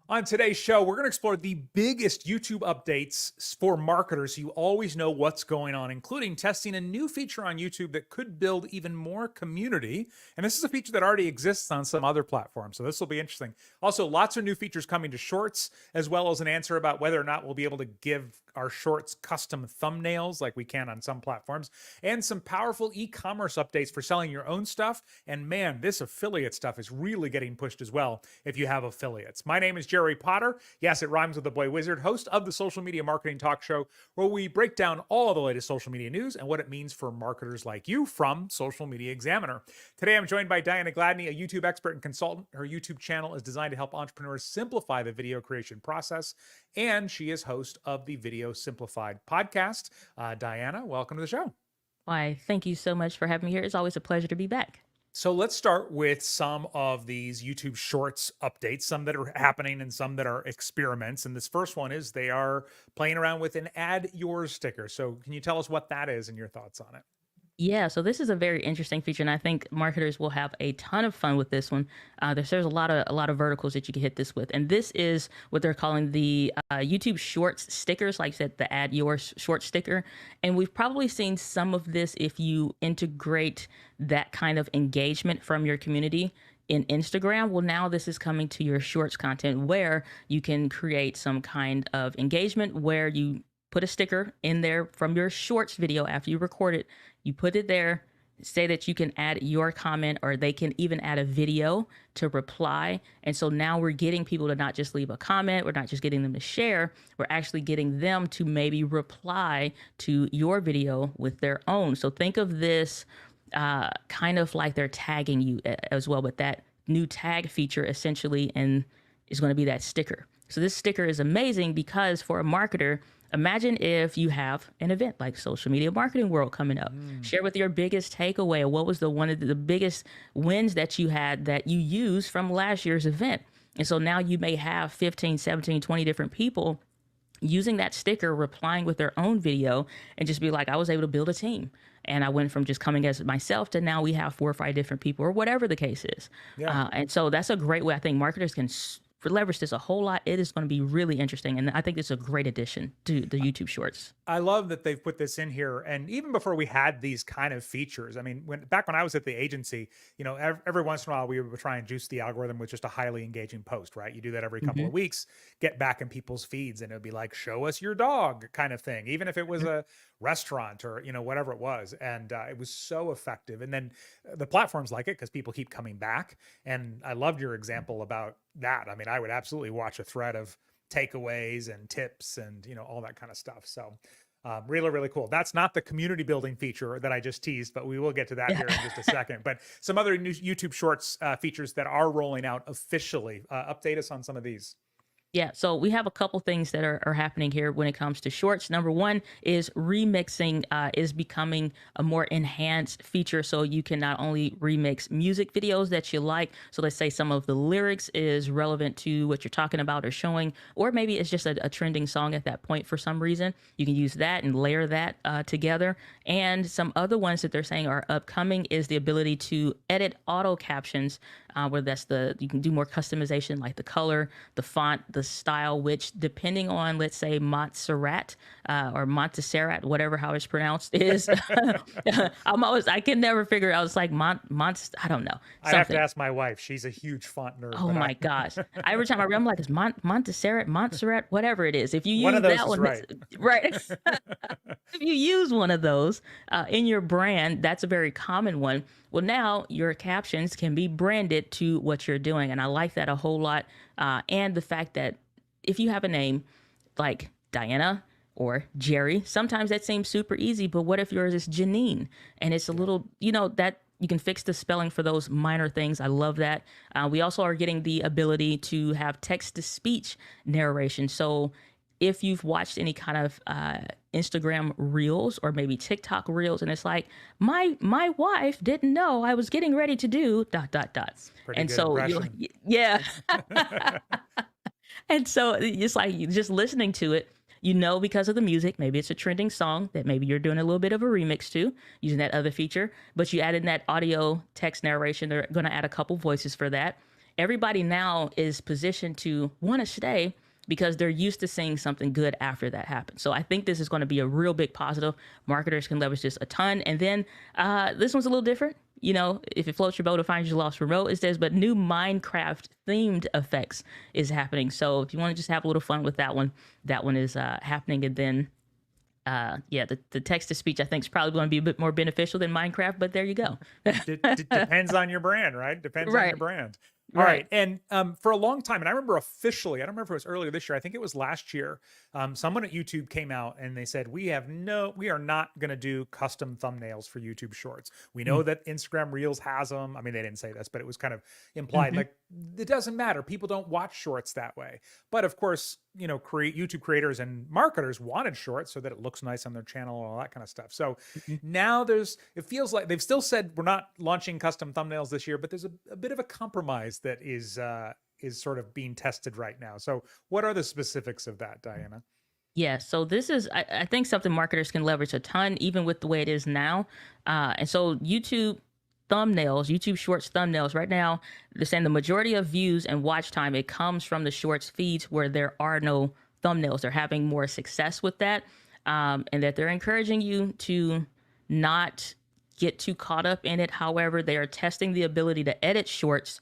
On today's show, we're going to explore the biggest YouTube updates for marketers so you always know what's going on, including testing a new feature on YouTube that could build even more community. And this is a feature that already exists on some other platforms, so this will be interesting. Also, lots of new features coming to Shorts, as well as an answer about whether or not we'll be able to give our Shorts custom thumbnails like we can on some platforms, and some powerful e-commerce updates for selling your own stuff. And man, this affiliate stuff is really getting pushed as well if you have affiliates. My name is Jerry Potter. Yes, it rhymes with the Boy Wizard, host of the Social Media Marketing Talk Show, where we break down all of the latest social media news and what it means for marketers like you from Social Media Examiner. Today, I'm joined by Diana Gladney, a YouTube expert and consultant. Her YouTube channel is designed to help entrepreneurs simplify the video creation process, and she is host of the Video Simplified podcast. Diana, welcome to the show. Why, thank you so much for having me here. It's always a pleasure to be back. So let's start with some of these YouTube Shorts updates, some that are happening and some that are experiments. And this first one is they are playing around with an Add Yours sticker. So can you tell us what that is and your thoughts on it? Yeah, so this is a very interesting feature, and I think marketers will have a ton of fun with this one. There's a lot of verticals that you can hit this with, and this is what they're calling the YouTube Shorts stickers, like I said, the Add Your Short sticker. And we've probably seen some of this if you integrate that kind of engagement from your community in Instagram. Well, now this is coming to your Shorts content where you can create some kind of engagement where you put a sticker in there from your Shorts video after you record it. You put it there, say that you can add your comment, or they can even add a video to reply. And so now we're getting people to not just leave a comment, we're not just getting them to share, we're actually getting them to maybe reply to your video with their own. So think of this kind of like they're tagging you as well, with that new tag feature essentially, and is going to be that sticker. So this sticker is amazing because for a marketer, imagine if you have an event like Social Media Marketing World coming up. Share with your biggest takeaway, or what was one of the biggest wins that you had that you used from last year's event. And so now you may have 15, 17, 20 different people using that sticker, replying with their own video, and just be like, I was able to build a team. And I went from just coming as myself to now we have 4 or 5 different people, or whatever the case is. Yeah. And so that's a great way I think marketers can leverage this a whole lot. It is going to be really interesting. And I think it's a great addition to the YouTube Shorts. I love that they've put this in here. And even before we had these kind of features, I mean, back when I was at the agency, every once in a while we would try and juice the algorithm with just a highly engaging post, right? You do that every couple Hmm. of weeks, get back in people's feeds, and it would be like, show us your dog kind of thing, even if it was a restaurant or, whatever it was. And it was so effective. And then the platforms like it because people keep coming back. And I loved your example about that. I mean, I would absolutely watch a thread of takeaways and tips and all that kind of stuff. So really, really cool. That's not the community building feature that I just teased, but we will get to that Yeah. here in just a second. But some other new YouTube Shorts features that are rolling out officially. Update us on some of these. Yeah, so we have a couple things that are happening here when it comes to Shorts. Number one is remixing is becoming a more enhanced feature. So you can not only remix music videos that you like. So let's say some of the lyrics is relevant to what you're talking about or showing, or maybe it's just a trending song at that point for some reason. You can use that and layer that together. And some other ones that they're saying are upcoming is the ability to edit auto captions, where you can do more customization, like the color, the font, the style, which depending on, let's say, Montserrat or Montserrat, whatever how it's pronounced is. I can never figure it out. It's like I don't know. I have to Something. ask my wife. She's a huge font nerd, Oh but my gosh. Every time I read, I'm like, it's Montserrat, whatever it is. If you one use of those that is one, right. right. If you use one of those in your brand, that's a very common one. Well, now your captions can be branded to what you're doing. And I like that a whole lot. And the fact that if you have a name like Diana or Jerry, sometimes that seems super easy. But what if yours is Janine and it's a little, that you can fix the spelling for those minor things. I love that. We also are getting the ability to have text to speech narration. So if you've watched any kind of Instagram reels or maybe TikTok reels, and it's like, my wife didn't know I was getting ready to do dot dot dot, Pretty and good so you, impression. yeah, and so it's like just listening to it. Because of the music, maybe it's a trending song that maybe you're doing a little bit of a remix to using that other feature, but you add in that audio text narration. They're going to add a couple voices for that. everybody now is positioned to want to stay because they're used to seeing something good after that happens. So I think this is going to be a real big positive. Marketers can leverage this a ton. And then this one's a little different. You know, if it floats your boat or finds your lost remote, it says, but new Minecraft themed effects is happening. So if you want to just have a little fun with that one is happening. And then yeah, the text to speech I think is probably going to be a bit more beneficial than Minecraft, but there you go. Depends on your brand, right? Depends on your brand. All right. And for a long time, and I remember officially, I don't remember if it was earlier this year, I think it was last year, someone at YouTube came out and they said, we are not going to do custom thumbnails for YouTube Shorts. We know that Instagram Reels has them. I mean, they didn't say this, but it was kind of implied, like, it doesn't matter. People don't watch Shorts that way. But of course, you know, YouTube creators and marketers wanted Shorts so that it looks nice on their channel and all that kind of stuff. So now it feels like they've still said we're not launching custom thumbnails this year, but there's a bit of a compromise that is sort of being tested right now. So what are the specifics of that, Diana? Yeah, so this is, I think, something marketers can leverage a ton, even with the way it is now. And so YouTube Shorts thumbnails, right now, they're saying the majority of views and watch time, it comes from the Shorts feeds where there are no thumbnails. They're having more success with that, and that they're encouraging you to not get too caught up in it. However, they are testing the ability to edit Shorts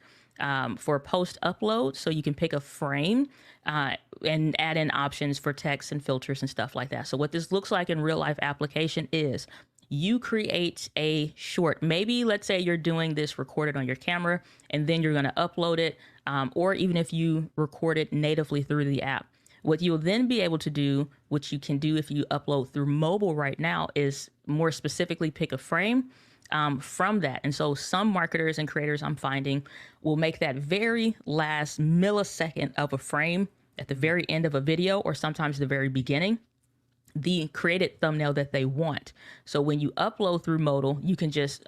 for post upload, so you can pick a frame and add in options for text and filters and stuff like that. So what this looks like in real life application is you create a short. Maybe let's say you're doing this recorded on your camera and then you're going to upload it, or even if you record it natively through the app. What you'll then be able to do, which you can do if you upload through mobile right now, is more specifically pick a frame from that. And so some marketers and creators I'm finding will make that very last millisecond of a frame at the very end of a video, or sometimes the very beginning, the created thumbnail that they want. So when you upload through mobile, you can just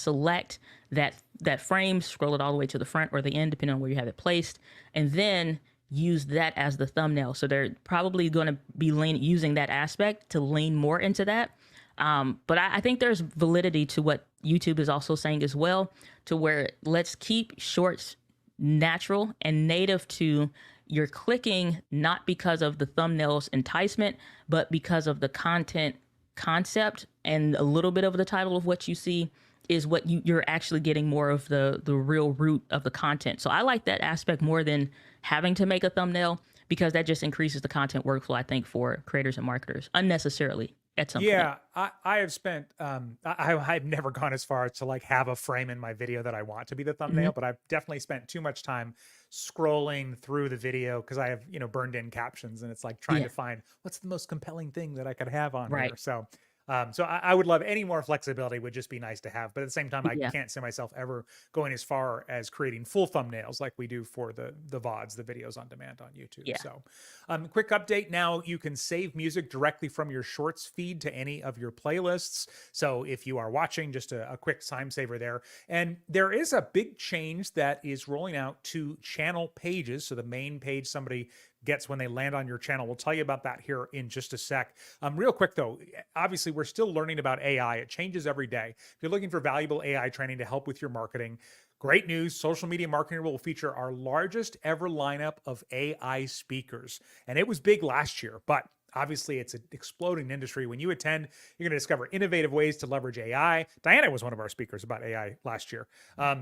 select that frame, scroll it all the way to the front or the end, depending on where you have it placed, and then use that as the thumbnail. So they're probably going to be using that aspect to lean more into that. But I think there's validity to what YouTube is also saying as well, to where let's keep Shorts natural and native to you're clicking not because of the thumbnail's enticement, but because of the content concept, and a little bit of the title of what you see is what you're actually getting more of the real root of the content. So I like that aspect more than having to make a thumbnail, because that just increases the content workflow, I think, for creators and marketers unnecessarily at some point. I have spent, I've never gone as far as to like have a frame in my video that I want to be the thumbnail, but I've definitely spent too much time scrolling through the video because I have, you know, burned in captions, and it's like trying to find what's the most compelling thing that I could have on here. So I would love any more flexibility, would just be nice to have. But at the same time, I can't see myself ever going as far as creating full thumbnails like we do for the VODs, the videos on demand on YouTube. So quick update. Now you can save music directly from your Shorts feed to any of your playlists. So if you are watching, just a quick time saver there. And there is a big change that is rolling out to channel pages. So the main page somebody gets when they land on your channel. We'll tell you about that here in just a sec. Real quick though, obviously we're still learning about AI. It changes every day. If you're looking for valuable AI training to help with your marketing, great news. Social Media Marketing will feature our largest ever lineup of AI speakers. And it was big last year, but obviously it's an exploding industry. When you attend, you're going to discover innovative ways to leverage AI. Diana was one of our speakers about AI last year.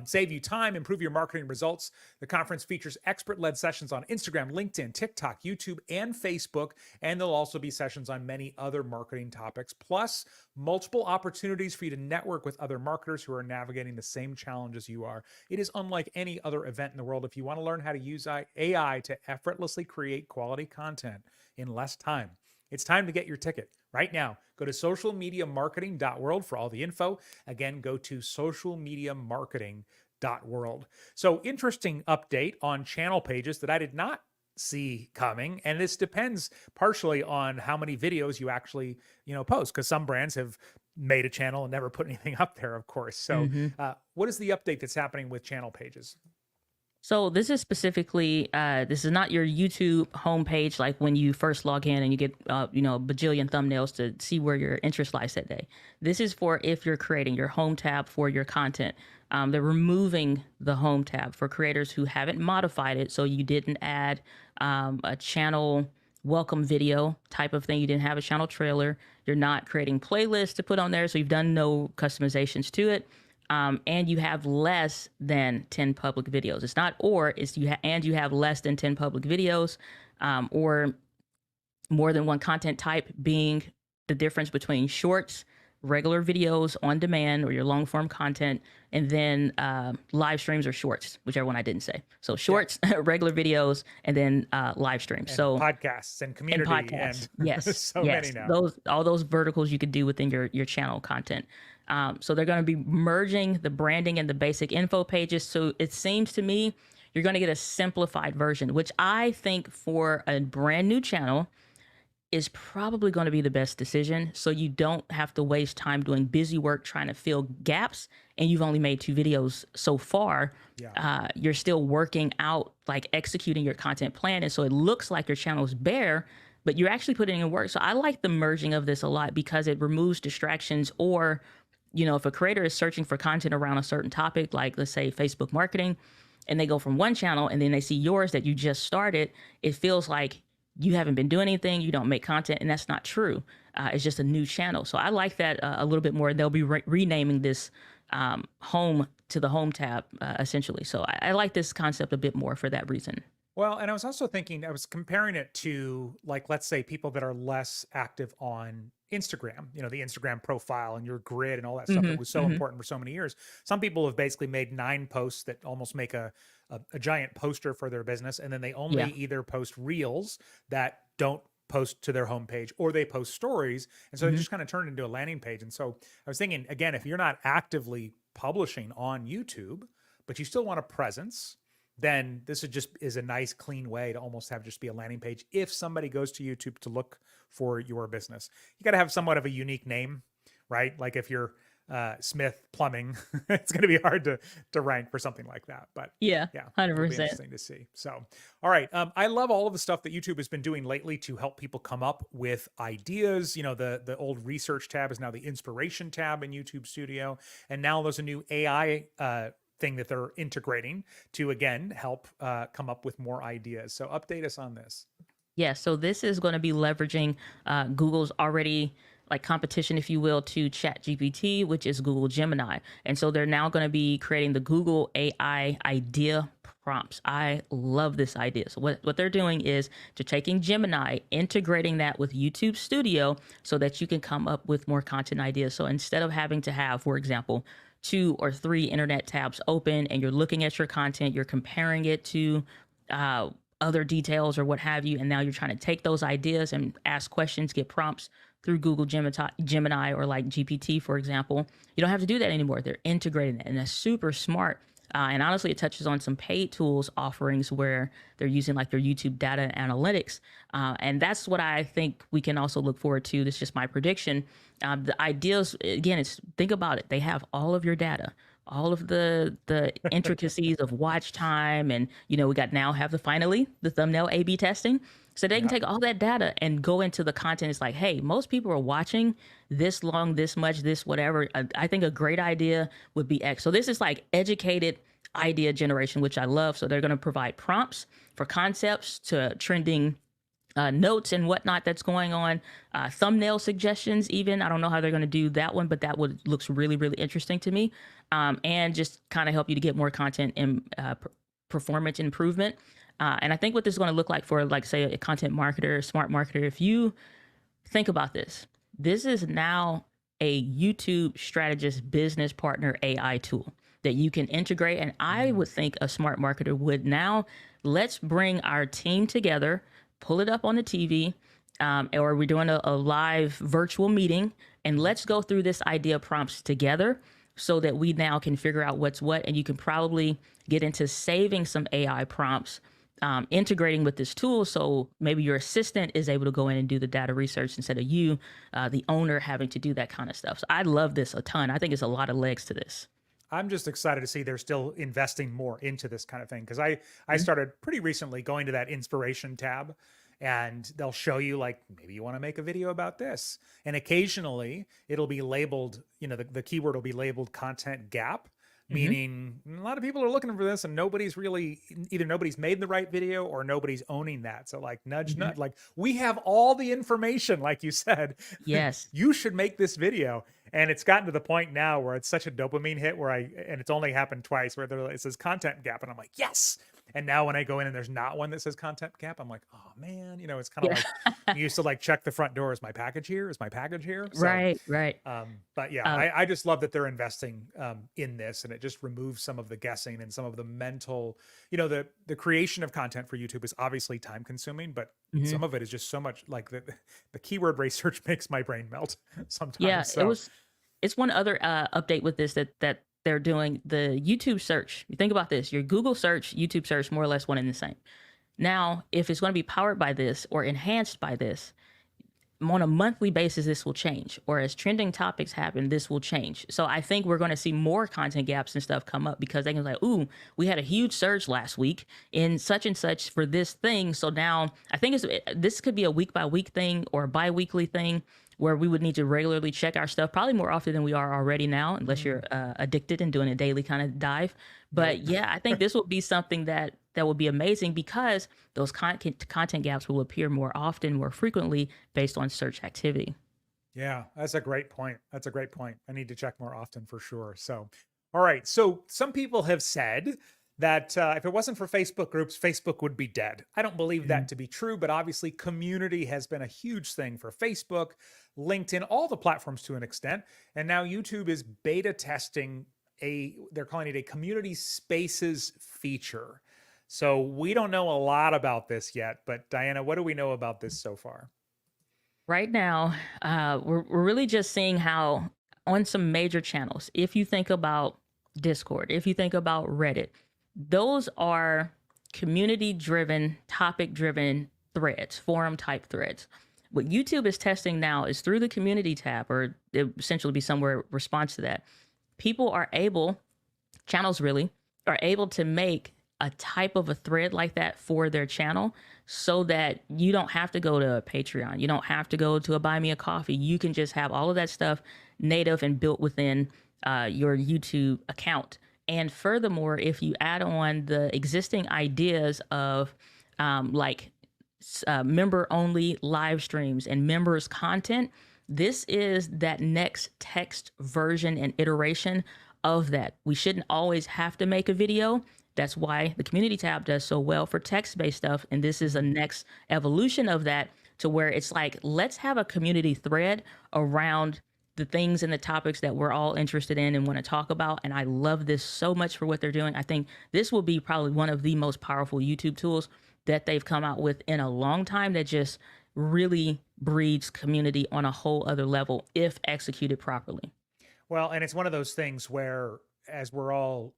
Save you time, improve your marketing results. The conference features expert-led sessions on Instagram, LinkedIn, TikTok, YouTube, and Facebook. And there'll also be sessions on many other marketing topics, plus multiple opportunities for you to network with other marketers who are navigating the same challenges you are. It is unlike any other event in the world. If you want to learn how to use AI to effortlessly create quality content in less time, it's time to get your ticket right now. Go to socialmediamarketing.world for all the info. Again, go to socialmediamarketing.world. So interesting update on channel pages that I did not see coming. And this depends partially on how many videos you actually, you know, post, because some brands have made a channel and never put anything up there, of course. So what is the update that's happening with channel pages? So this is specifically, this is not your YouTube homepage, like when you first log in and you get, you know, a bajillion thumbnails to see where your interest lies that day. This is for if you're creating your home tab for your content. They're removing the home tab for creators who haven't modified it. So you didn't add a channel welcome video type of thing. You didn't have a channel trailer. You're not creating playlists to put on there. So you've done no customizations to it. And you have less than 10 public videos. It's not or, it's and you have less than 10 public videos, or more than one content type being the difference between shorts, regular videos on demand, or your long form content, and then live streams or shorts, whichever one I didn't say. So shorts, regular videos, and then live streams. And so podcasts and community podcasts. and Yes, so yes. many now. All those verticals you could do within your channel content. So they're going to be merging the branding and the basic info pages. So it seems to me you're going to get a simplified version, which I think for a brand new channel is probably going to be the best decision. So you don't have to waste time doing busy work trying to fill gaps. And you've only made 2 videos so far. Yeah. You're still working out, like executing your content plan. And so it looks like your channel is bare, but you're actually putting in work. So I like the merging of this a lot because it removes distractions. Or, if a creator is searching for content around a certain topic, like let's say Facebook marketing, and they go from one channel and then they see yours that you just started, it feels like you haven't been doing anything, you don't make content, and that's not true. It's just a new channel. So I like that a little bit more. They'll be renaming this home to the home tab, essentially. So I like this concept a bit more for that reason. Well, and I was also thinking, I was comparing it to, like, let's say people that are less active on Instagram, the Instagram profile and your grid and all that stuff that was so important for so many years. Some people have basically made 9 posts that almost make a giant poster for their business. And then they only either post reels that don't post to their homepage, or they post stories. And so they just kind of turn into a landing page. And so I was thinking, again, if you're not actively publishing on YouTube, but you still want a presence, then this is a nice, clean way to almost have just be a landing page. If somebody goes to YouTube to look for your business, you got to have somewhat of a unique name, right? Like if you're Smith Plumbing, it's going to be hard to rank for something like that. But yeah, it'll be 100%. interesting to see. So, all right. I love all of the stuff that YouTube has been doing lately to help people come up with ideas. The old research tab is now the inspiration tab in YouTube Studio. And now there's a new AI thing that they're integrating to, again, help come up with more ideas. So update us on this. Yeah, so this is going to be leveraging Google's already like competition, if you will, to ChatGPT, which is Google Gemini. And so they're now going to be creating the Google AI idea prompts. I love this idea. So what they're doing is to taking Gemini, integrating that with YouTube Studio so that you can come up with more content ideas. So instead of having to have, for example, 2 or 3 internet tabs open and you're looking at your content, you're comparing it to other details or what have you, and now you're trying to take those ideas and ask questions, get prompts through Google Gemini or like GPT, for example. You don't have to do that anymore. They're integrating it, and that's super smart. And honestly, it touches on some paid tools offerings where they're using like their YouTube data and analytics. And that's what I think we can also look forward to. This is just my prediction. The ideas, again, think about it. They have all of your data, all of the intricacies of watch time. And, we have the thumbnail A/B testing. So they can take all that data and go into the content. It's like, hey, most people are watching this long, this much, this whatever. I think a great idea would be X. So this is like educated idea generation, which I love. So they're going to provide prompts for concepts to trending notes and whatnot that's going on, thumbnail suggestions even. I don't know how they're going to do that one, but that looks really, really interesting to me, and just kind of help you to get more content and performance improvement. And I think what this is going to look like for, like, say, a content marketer, smart marketer, if you think about this, this is now a YouTube strategist business partner AI tool that you can integrate. And I would think a smart marketer would now, let's bring our team together, pull it up on the TV, or we're doing a live virtual meeting, and let's go through this idea prompts together so that we now can figure out what's what. And you can probably get into saving some AI prompts, integrating with this tool. So maybe your assistant is able to go in and do the data research instead of you, the owner, having to do that kind of stuff. So I love this a ton. I think it's a lot of legs to this. I'm just excited to see they're still investing more into this kind of thing. Cause I started pretty recently going to that inspiration tab, and they'll show you, like, maybe you want to make a video about this. And occasionally it'll be labeled, the keyword will be labeled content gap. Hmm. meaning a lot of people are looking for this and nobody's really either nobody's made the right video or nobody's owning that. So like nudge Hmm. nudge, like we have all the information, like you said. Yes. You should make this video. And it's gotten to the point now where it's such a dopamine hit where and it's only happened twice where it says content gap and I'm like, yes. And now when I go in and there's not one that says content gap, I'm like, oh man, it's kind of Yeah. like you used to like check the front door. Is my package here? Is my package here? So Right. Right. but yeah, Uh, I just love that they're investing in this, and it just removes some of the guessing and some of the mental. The creation of content for YouTube is obviously time consuming, but mhm. some of it is just so much like the keyword research makes my brain melt Yeah. sometimes. It So was. It's one other update with this that they're doing. The YouTube search. You think about this: your Google search, YouTube search, more or less one and the same. Now, if it's going to be powered by this or enhanced by this, on a monthly basis, this will change. Or as trending topics happen, this will change. So I think we're going to see more content gaps and stuff come up because they can like, ooh, we had a huge surge last week in such and such for this thing. So now I think this could be a week by week thing or a bi-weekly thing where we would need to regularly check our stuff, probably more often than we are already now, unless you're addicted and doing a daily kind of dive. yep. But yeah, I think this will be something that will be amazing because those content gaps will appear more often, more frequently based on search activity. Yeah, that's a great point. That's a great point. I need to check more often for sure. So, all right. So, some people have said that if it wasn't for Facebook groups, Facebook would be dead. I don't believe that Mhm. to be true, but obviously, community has been a huge thing for Facebook, LinkedIn, all the platforms to an extent. And now YouTube is beta testing they're calling it a community spaces feature. So, we don't know a lot about this yet, but Diana, what do we know about this so far? Right now, we're really just seeing how on some major channels, if you think about Discord, if you think about Reddit, those are community driven, topic driven threads, forum type threads. What YouTube is testing now is through the community tab, or it essentially be somewhere response to that. People are able, channels really, are able to make a type of a thread like that for their channel so that you don't have to go to a Patreon. You don't have to go to a Buy Me a Coffee. You can just have all of that stuff native and built within your YouTube account. And furthermore, if you add on the existing ideas of like member only live streams and members content, this is that next text version and iteration of that. We shouldn't always have to make a video. That's why the community tab does so well for text based stuff. And this is a next evolution of that to where it's like, let's have a community thread around the things and the topics that we're all interested in and want to talk about. And I love this so much for what they're doing. I think this will be probably one of the most powerful YouTube tools that they've come out with in a long time that just really breeds community on a whole other level if executed properly. Well, and it's one of those things where as we're all,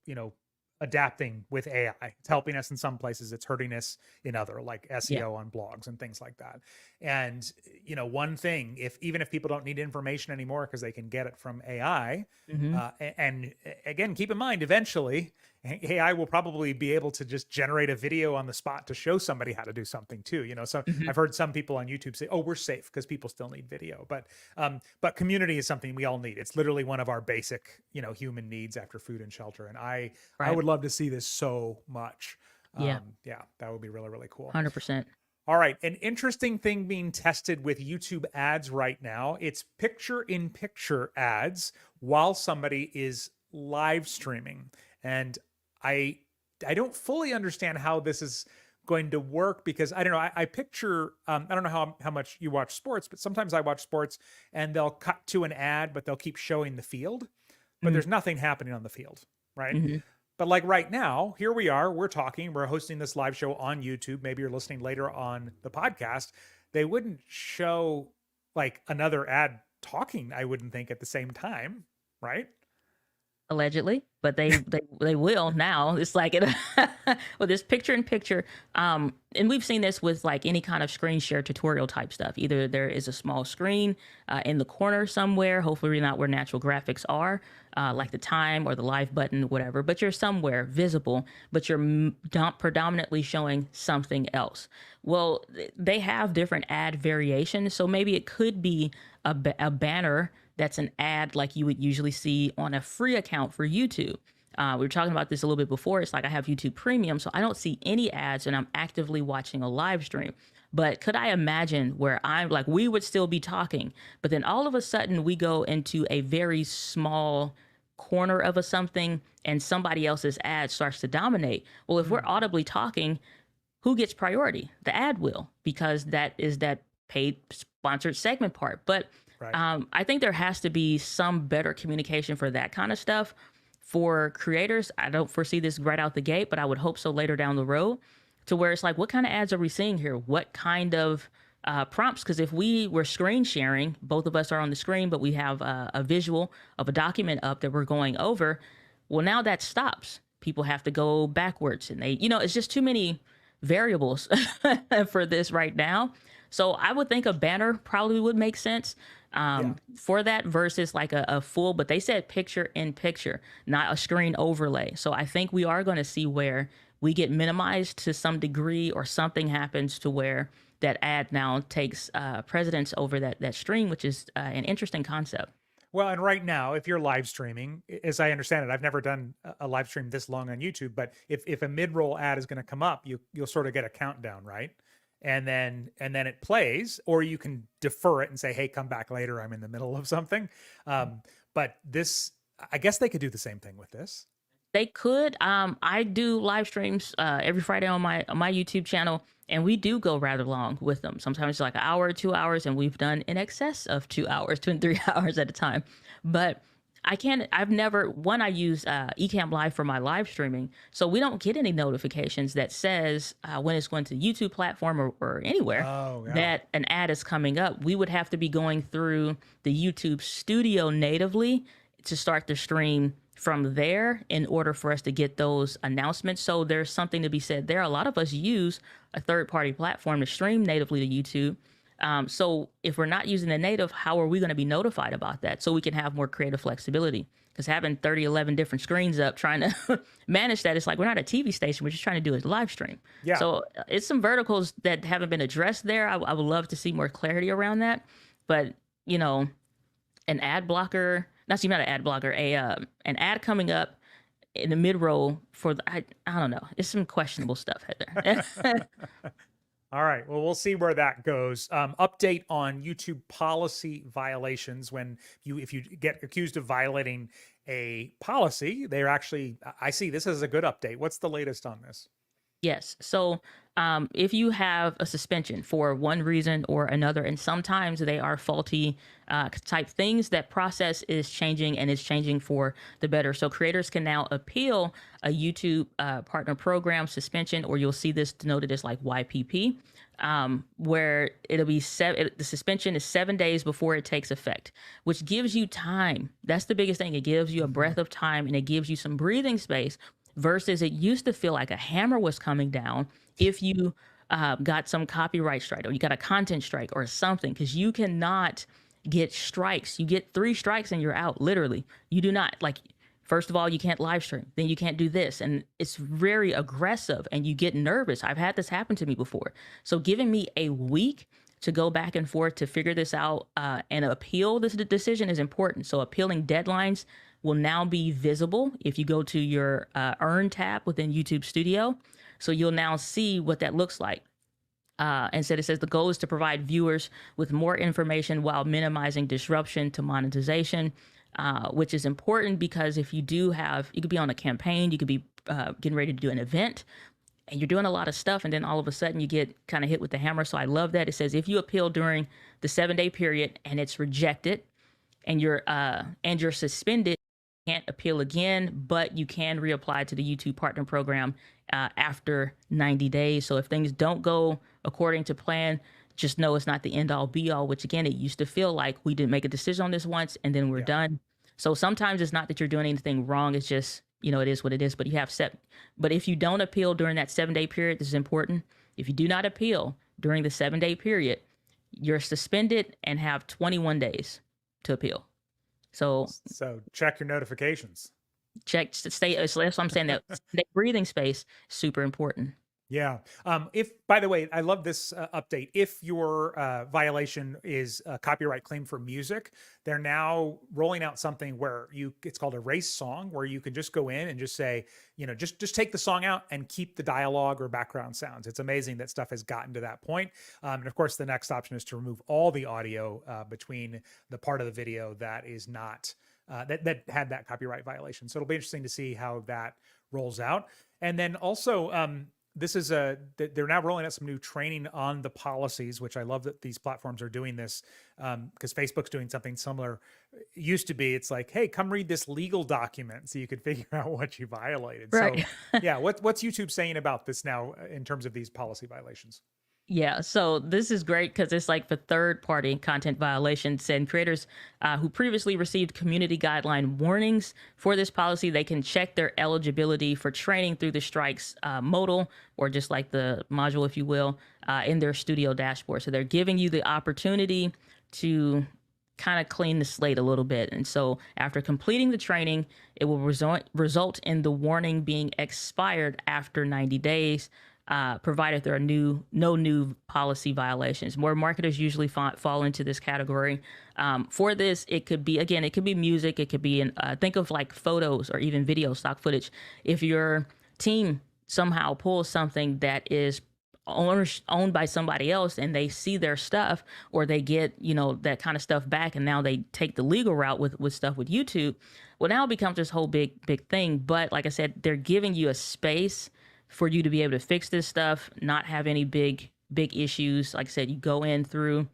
adapting with AI, it's helping us in some places, it's hurting us in other, like Yeah. SEO on blogs and things like that. And, one thing, even if people don't need information anymore because they can get it from AI, Hmm. and again, keep in mind, eventually AI will probably be able to just generate a video on the spot to show somebody how to do something too. So Hmm. I've heard some people on YouTube say, "Oh, we're safe," because people still need video. But community is something we all need. It's literally one of our basic, human needs after food and shelter. And I Right. would love to see this so much. Yeah. Yeah, that would be really, really cool. 100%. All right. An interesting thing being tested with YouTube ads right now. It's picture in picture ads while somebody is live streaming. And I I don't fully understand how this is going to work because I don't know. I picture I don't know how much you watch sports, but sometimes I watch sports and they'll cut to an ad, but they'll keep showing the field, but there's nothing happening on the field, right? Mm-hmm. But like right now, here we are, we're talking, we're hosting this live show on YouTube. Maybe you're listening later on the podcast. They wouldn't show like another ad talking, I wouldn't think at the same time, right? Allegedly, but they will now. It's like it with this picture in picture, and we've seen this with like any kind of screen share tutorial type stuff. Either there is a small screen in the corner somewhere, hopefully not where natural graphics are, like the time or the live button, whatever, but you're somewhere visible, but you're predominantly showing something else. Well, they have different ad variations, so maybe it could be a banner that's an ad like you would usually see on a free account for YouTube. We were talking about this a little bit before. It's like I have YouTube Premium, so I don't see any ads and I'm actively watching a live stream. But could I imagine where I'm like, we would still be talking, but then all of a sudden we go into a very small corner of a something and somebody else's ad starts to dominate? Well, if we're audibly talking, who gets priority? The ad will, because that is that paid sponsored segment part. But Right. I think there has to be some better communication for that kind of stuff for creators. I don't foresee this right out the gate, but I would hope so later down the road, to where it's like, what kind of ads are we seeing here? What kind of prompts? Because if we were screen sharing, both of us are on the screen, but we have a visual of a document up that we're going over. Well, now that stops. People have to go backwards, and it's just too many variables for this right now. So I would think a banner probably would make sense for that, versus like a full, but they said picture in picture, not a screen overlay. So I think we are going to see where we get minimized to some degree, or something happens to where that ad now takes precedence over that stream, which is an interesting concept. Well, and right now, if you're live streaming, as I understand it, I've never done a live stream this long on YouTube, but if a mid-roll ad is going to come up, you'll sort of get a countdown, right? And then it plays, or you can defer it and say, "Hey, come back later. I'm in the middle of something." But this, I guess they could do the same thing with this. They could. I do live streams every Friday on my YouTube channel, and we do go rather long with them. Sometimes it's like an hour, 2 hours, and we've done in excess of 2 hours, 2 and 3 hours at a time. But I've never, one, I use Ecamm Live for my live streaming, so we don't get any notifications that says when it's going to YouTube platform or anywhere that an ad is coming up. We would have to be going through the YouTube Studio natively to start the stream from there in order for us to get those announcements. So there's something to be said there. A lot of us use a third-party platform to stream natively to YouTube. So if we're not using the native, how are we going to be notified about that? So we can have more creative flexibility. Because having 11 different screens up, trying to manage that, it's like we're not a TV station. We're just trying to do a live stream. Yeah. So it's some verticals that haven't been addressed there. I would love to see more clarity around that. But, an ad blocker, not an ad blocker, an ad coming up in the mid-roll for I don't know. It's some questionable stuff there. All right. Well, we'll see where that goes. Update on YouTube policy violations. If you get accused of violating a policy, they're actually, I see this as a good update. What's the latest on this? Yes. So if you have a suspension for one reason or another, and sometimes they are faulty type things, that process is changing, and it's changing for the better. So creators can now appeal a YouTube partner program suspension, or you'll see this denoted as like YPP, where it'll be the suspension is 7 days before it takes effect, which gives you time. That's the biggest thing. It gives you a breath of time, and it gives you some breathing space, versus it used to feel like a hammer was coming down if you got some copyright strike, or you got a content strike or something, because you cannot get strikes. You get 3 strikes and you're out, literally. You do not, like, first of all, you can't live stream, then you can't do this, and it's very aggressive, and you get nervous. I've had this happen to me before. So giving me a week to go back and forth to figure this out and appeal this decision is important. So appealing deadlines will now be visible if you go to your Earn tab within YouTube Studio. So you'll now see what that looks like. Instead, it says the goal is to provide viewers with more information while minimizing disruption to monetization, which is important, because if you could be on a campaign, you could be getting ready to do an event, and you're doing a lot of stuff, and then all of a sudden you get kind of hit with the hammer. So I love that. It says if you appeal during the 7-day period and it's rejected, and you're suspended, can't appeal again, but you can reapply to the YouTube Partner Program after 90 days. So if things don't go according to plan, just know it's not the end all be all, which again, it used to feel like we didn't make a decision on this once and then we're done. So sometimes it's not that you're doing anything wrong. It's just, it is what it is, but but if you don't appeal during that 7-day period, this is important. If you do not appeal during the 7-day period, you're suspended and have 21 days to appeal. So check your notifications. Stay. So that's what I'm saying, that breathing space, super important. Yeah. If, by the way, I love this update. If your violation is a copyright claim for music, they're now rolling out something where it's called erase song, where you can just go in and just say, just take the song out and keep the dialogue or background sounds. It's amazing that stuff has gotten to that point. And of course, the next option is to remove all the audio between the part of the video that is not that had that copyright violation. So it'll be interesting to see how that rolls out. And then also, this is they're now rolling out some new training on the policies, which I love that these platforms are doing this, because Facebook's doing something similar. It used to be, it's like, hey, come read this legal document so you could figure out what you violated. Right. So yeah, what's YouTube saying about this now in terms of these policy violations? Yeah, so this is great because it's like for third-party content violations and creators who previously received community guideline warnings for this policy. They can check their eligibility for training through the strikes modal, or just like the module, if you will, in their studio dashboard. So they're giving you the opportunity to kind of clean the slate a little bit. And so after completing the training, it will result in the warning being expired after 90 days. Provided there are no new policy violations. More marketers usually fall into this category. For this, it could be, again, it could be music, it could be think of like photos or even video stock footage. If your team somehow pulls something that is owned by somebody else and they see their stuff, or they get that kind of stuff back, and now they take the legal route with stuff with YouTube, well, now it becomes this whole big thing. But like I said, they're giving you a space for you to be able to fix this stuff, not have any big issues. Like I said, you go in through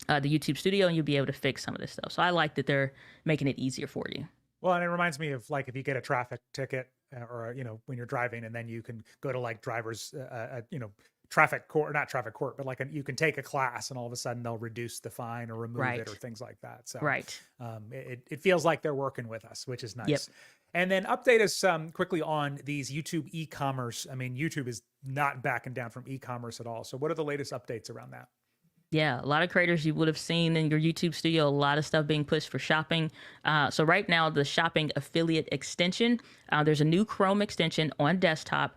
the YouTube studio and you'll be able to fix some of this stuff. So I like that they're making it easier for you. Well, and it reminds me of, like, if you get a traffic ticket or when you're driving, and then you can go to like drivers, traffic court, not traffic court, but like you can take a class, and all of a sudden they'll reduce the fine or remove Right. it or things like that. So Right. it feels like they're working with us, which is nice. Yep. And then update us quickly on these YouTube e-commerce. I mean, YouTube is not backing down from e-commerce at all. So what are the latest updates around that? Yeah, a lot of creators you would have seen in your YouTube studio, a lot of stuff being pushed for shopping. So right now, the shopping affiliate extension, there's a new Chrome extension on desktop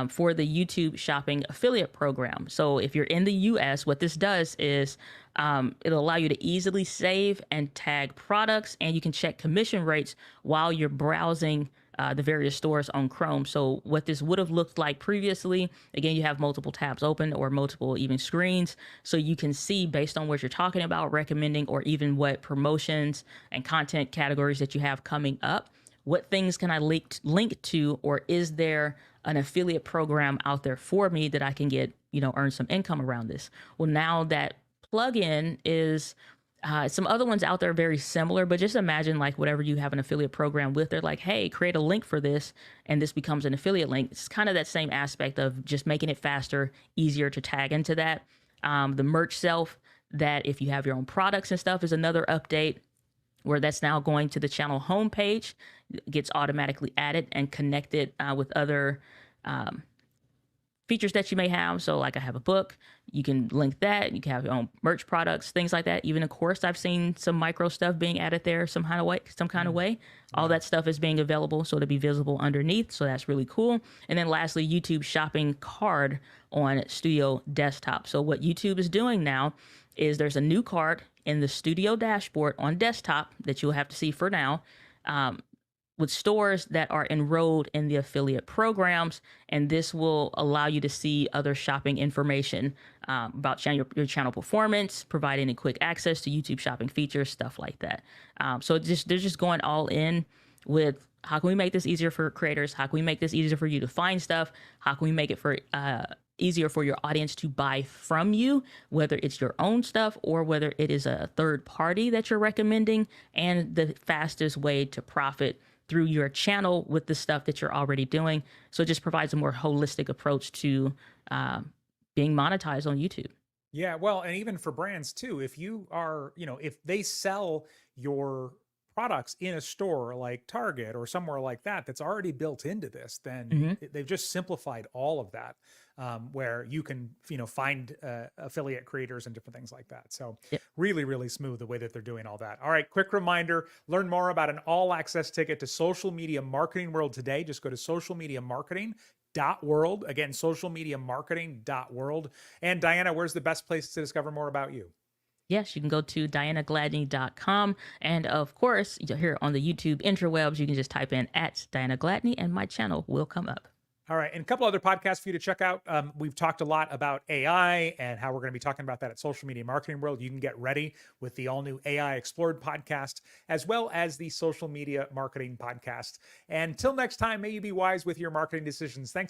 for the YouTube shopping affiliate program. So if you're in the US, what this does is it'll allow you to easily save and tag products, and you can check commission rates while you're browsing the various stores on Chrome. So what this would have looked like previously, again, you have multiple tabs open or multiple even screens. So you can see, based on what you're talking about, recommending, or even what promotions and content categories that you have coming up, what things can I link to, or is there an affiliate program out there for me that I can get, earn some income around this? Well, now that plugin is some other ones out there very similar, but just imagine like whatever you have an affiliate program with, they're like, hey, create a link for this, and this becomes an affiliate link. It's kind of that same aspect of just making it faster, easier to tag into that. The merch self, that if you have your own products and stuff, is another update, where that's now going to the channel homepage, gets automatically added and connected with other features that you may have. So like I have a book, you can link that. You can have your own merch products, things like that. Even a course, I've seen some micro stuff being added there some kind of way. All that stuff is being available, so to be visible underneath. So that's really cool. And then lastly, YouTube shopping card on Studio Desktop. So what YouTube is doing now is there's a new card in the Studio dashboard on desktop that you'll have to see for now, with stores that are enrolled in the affiliate programs, and this will allow you to see other shopping information about your channel performance, provide any quick access to YouTube shopping features, stuff like that. So they're just going all in with, how can we make this easier for creators? How can we make this easier for you to find stuff? How can we make it for easier for your audience to buy from you, whether it's your own stuff or whether it is a third party that you're recommending, and the fastest way to profit through your channel with the stuff that you're already doing. So it just provides a more holistic approach to being monetized on YouTube. Yeah, well, and even for brands too, if you are, if they sell your products in a store like Target or somewhere like that, that's already built into this, then they've just simplified all of that, where you can, find affiliate creators and different things like that. So really, really smooth the way that they're doing all that. All right, quick reminder, learn more about an all access ticket to social media marketing world today. Just go to Social Media Marketing socialmediamarketing.world. Again, socialmediamarketing.world. And Diana, where's the best place to discover more about you? Yes, you can go to dianagladney.com. And of course, here on the YouTube interwebs, you can just type in at Diana Gladney and my channel will come up. All right. And a couple other podcasts for you to check out. We've talked a lot about AI and how we're going to be talking about that at Social Media Marketing World. You can get ready with the all new AI Explored podcast, as well as the Social Media Marketing podcast. And until next time, may you be wise with your marketing decisions. Thanks.